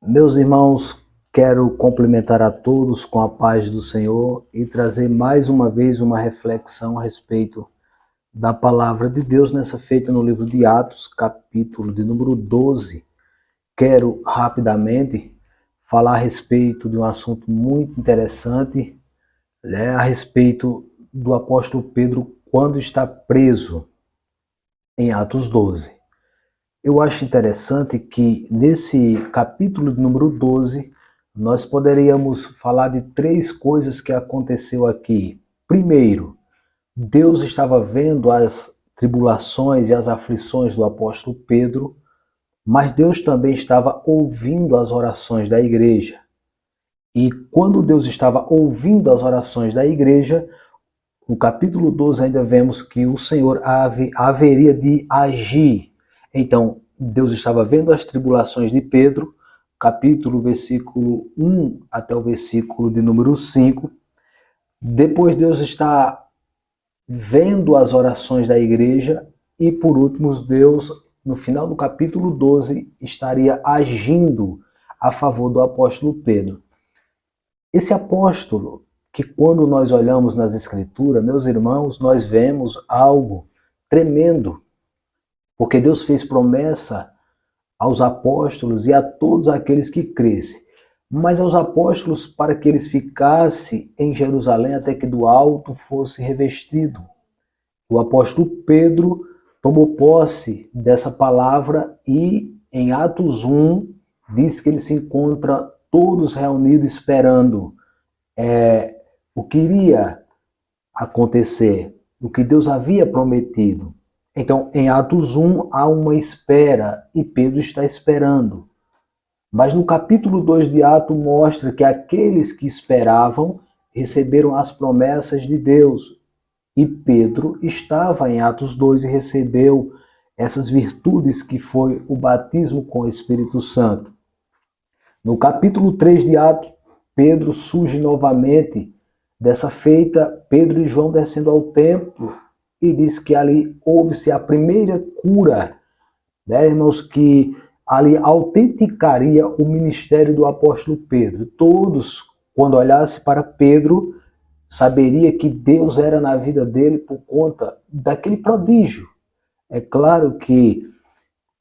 Meus irmãos, quero cumprimentar a todos com a paz do Senhor e trazer mais uma vez uma reflexão a respeito da palavra de Deus, nessa feita no livro de Atos, capítulo de número 12. Quero rapidamente falar a respeito de um assunto muito interessante, a respeito do apóstolo Pedro quando está preso, em Atos 12. Eu acho interessante que nesse capítulo de número 12, nós poderíamos falar de três coisas que aconteceu aqui. Primeiro, Deus estava vendo as tribulações e as aflições do apóstolo Pedro, mas Deus também estava ouvindo as orações da igreja. E quando Deus estava ouvindo as orações da igreja, no capítulo 12 ainda vemos que o Senhor haveria de agir. Então, Deus estava vendo as tribulações de Pedro, capítulo, versículo 1 até o versículo de número 5. Depois Deus está vendo as orações da igreja e, por último, Deus, no final do capítulo 12, estaria agindo a favor do apóstolo Pedro. Esse apóstolo, que quando nós olhamos nas Escrituras, meus irmãos, nós vemos algo tremendo, porque Deus fez promessa aos apóstolos e a todos aqueles que crescem, mas aos apóstolos para que eles ficassem em Jerusalém até que do alto fosse revestido. O apóstolo Pedro tomou posse dessa palavra e em Atos 1 diz que ele se encontra todos reunidos esperando o que iria acontecer, o que Deus havia prometido. Então, em Atos 1 há uma espera e Pedro está esperando. Mas no capítulo 2 de Atos mostra que aqueles que esperavam receberam as promessas de Deus. E Pedro estava em Atos 2 e recebeu essas virtudes que foi o batismo com o Espírito Santo. No capítulo 3 de Atos, Pedro surge novamente. Dessa feita, Pedro e João descendo ao templo e diz que ali houve-se a primeira cura, irmãos, que ali autenticaria o ministério do apóstolo Pedro. Todos, quando olhassem para Pedro, saberia que Deus era na vida dele por conta daquele prodígio. É claro que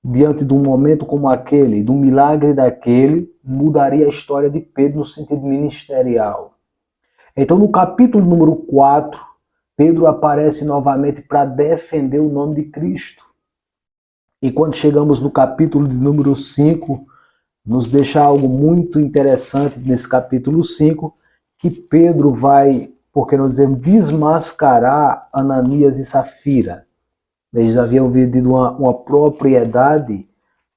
diante de um momento como aquele, de um milagre daquele, mudaria a história de Pedro no sentido ministerial. Então, no capítulo número 4, Pedro aparece novamente para defender o nome de Cristo. E quando chegamos no capítulo de número 5, nos deixa algo muito interessante nesse capítulo 5, que Pedro vai, por que não dizer, desmascarar Ananias e Safira. Eles haviam vendido uma propriedade,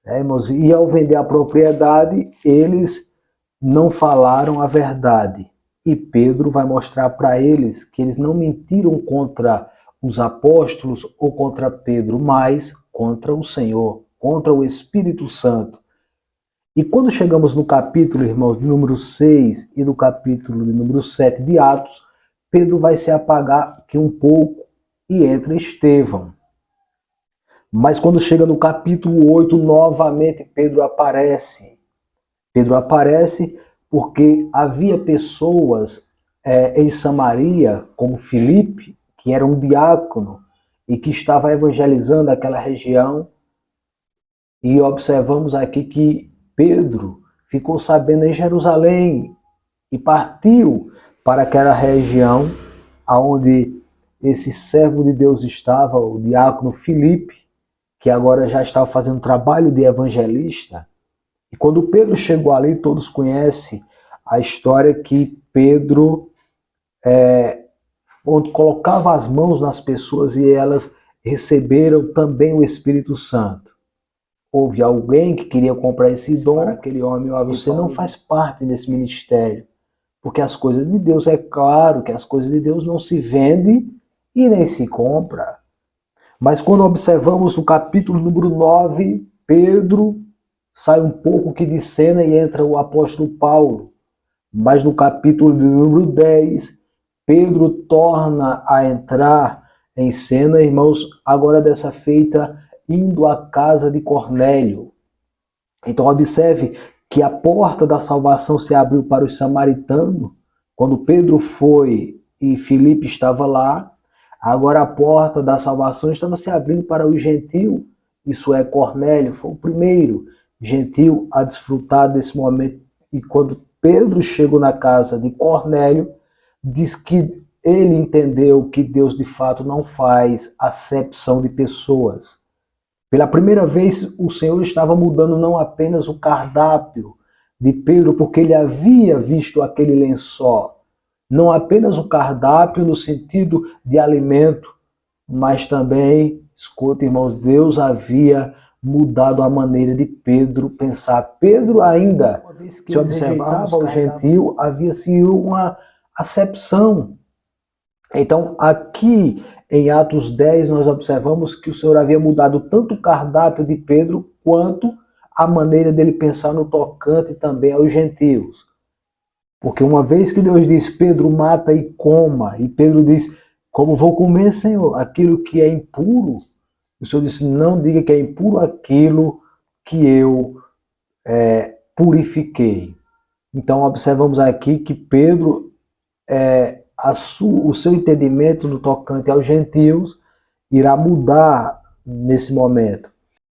irmãos, e ao vender a propriedade, eles não falaram a verdade. E Pedro vai mostrar para eles que eles não mentiram contra os apóstolos ou contra Pedro, mas contra o Senhor, contra o Espírito Santo. E quando chegamos no capítulo, irmãos, de número 6 e no capítulo de número 7 de Atos, Pedro vai se apagar aqui um pouco e entra Estevão. Mas quando chega no capítulo 8, novamente Pedro aparece. Pedro aparece porque havia pessoas em Samaria, como Filipe, que era um diácono e que estava evangelizando aquela região. E observamos aqui que Pedro ficou sabendo em Jerusalém e partiu para aquela região onde esse servo de Deus estava, o diácono Filipe, que agora já estava fazendo trabalho de evangelista. E quando Pedro chegou ali, todos conhecem a história que Pedro colocava as mãos nas pessoas e elas receberam também o Espírito Santo. Houve alguém que queria comprar esse dom para aquele homem: você não faz parte desse ministério, porque as coisas de Deus, é claro que as coisas de Deus não se vendem e nem se compra. Mas quando observamos no capítulo número 9, Pedro sai um pouco que de cena e entra o apóstolo Paulo. Mas no capítulo número 10, Pedro torna a entrar em cena, irmãos, agora dessa feita indo à casa de Cornélio. Então observe que a porta da salvação se abriu para os samaritanos, quando Pedro foi e Filipe estava lá. Agora a porta da salvação estava se abrindo para o gentil, isso é, Cornélio foi o primeiro gentil a desfrutar desse momento. E quando Pedro chegou na casa de Cornélio, diz que ele entendeu que Deus de fato não faz acepção de pessoas. Pela primeira vez, o Senhor estava mudando não apenas o cardápio de Pedro, porque ele havia visto aquele lençol. Não apenas o cardápio no sentido de alimento, mas também, escuta, irmãos, Deus havia mudado a maneira de Pedro pensar. Pedro ainda, se observava o gentil, havia sido uma acepção. Então, aqui em Atos 10, nós observamos que o Senhor havia mudado tanto o cardápio de Pedro, quanto a maneira dele pensar no tocante também aos gentios. Porque uma vez que Deus diz, Pedro, mata e coma, e Pedro diz, como vou comer, Senhor, aquilo que é impuro? O Senhor disse, não diga que é impuro aquilo que eu purifiquei. Então, observamos aqui que Pedro o seu entendimento no tocante aos gentios irá mudar nesse momento.